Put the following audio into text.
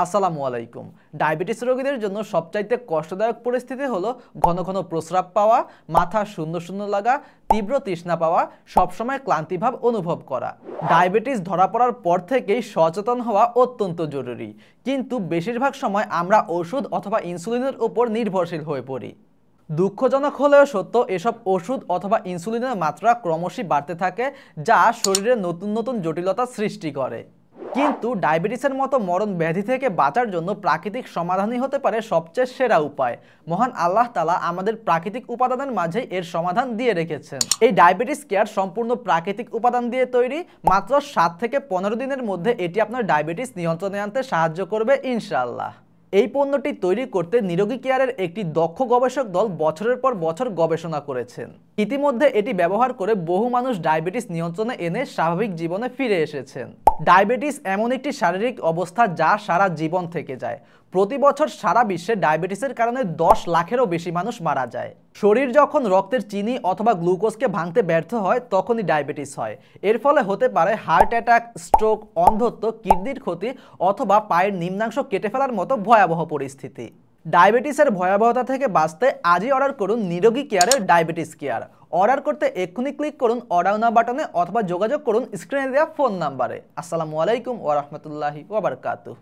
আসসালামু আলাইকুম। ডায়াবেটিস রোগীদের জন্য সবচাইতে কষ্টদায়ক পরিস্থিতি হলো ঘন ঘন প্রস্রাব পাওয়া, মাথা শূন্য শূন্য লাগা, তীব্র তৃষ্ণা পাওয়া, সবসময় ক্লান্তিভাব অনুভব করা। ডায়াবেটিস ধরা পড়ার পর থেকেই সচেতন হওয়া অত্যন্ত জরুরি, কিন্তু বেশিরভাগ সময় আমরা ওষুধ অথবা ইনসুলিনের উপর নির্ভরশীল হয়ে পড়ি। দুঃখজনক হলেও সত্য, এসব ওষুধ অথবা ইনসুলিনের মাত্রা ক্রমশই বাড়তে থাকে, যা শরীরে নতুন নতুন জটিলতা সৃষ্টি করে। কিন্তু ডায়াবেটিসের মতো মরণ ব্যাধি থেকে বাঁচার জন্য প্রাকৃতিক সমাধানই হতে পারে সবচেয়ে সেরা উপায়। মহান আল্লাহ তাআলা আমাদের প্রাকৃতিক উপাদানের মাঝেই এর সমাধান দিয়ে রেখেছেন। এই ডায়াবেটিস কেয়ার সম্পূর্ণ প্রাকৃতিক উপাদান দিয়ে তৈরি। মাত্র 7 থেকে 15 দিনের মধ্যে এটি আপনার ডায়াবেটিস নিয়ন্ত্রণে আনতে সাহায্য করবে ইনশাআল্লাহ। এই পণ্যটি তৈরি করতে নিরোগী কেয়ারের একটি দক্ষ গবেষক দল বছরের পর বছর গবেষণা করেছেন। ইতিমধ্যে এটি ব্যবহার করে বহু মানুষ ডায়াবেটিস নিয়ন্ত্রণে এনে স্বাভাবিক জীবনে ফিরে এসেছেন। ডায়াবেটিস এমন একটি শারীরিক অবস্থা যা সারা জীবন থেকে যায়। প্রতি বছর সারা বিশ্বে ডায়াবেটিসের কারণে 10 লাখেরও বেশি মানুষ মারা যায়। শরীর যখন রক্তের চিনি অথবা গ্লুকোজকে ভাঙতে ব্যর্থ হয়, তখনই ডায়াবেটিস হয়। এর ফলে হতে পারে হার্ট অ্যাটাক, স্ট্রোক, অন্ধত্ব, কিডনির ক্ষতি অথবা পায়ের নিম্নাংশ কেটে ফেলার মতো ভয়াবহ পরিস্থিতি। ডায়াবেটিসের ভয়াবহতা থেকে বাঁচতে আজই অর্ডার করুন নিরোগী কেয়ারের ডায়াবেটিস কেয়ার। অর্ডার করতে এক্ষুনি ক্লিক করুন অর্ডার নাও বাটনে অথবা যোগাযোগ করুন স্ক্রিনে দেওয়া ফোন নাম্বারে। আসসালামু আলাইকুম ওয়া রাহমাতুল্লাহি ওয়া বারাকাতুহু।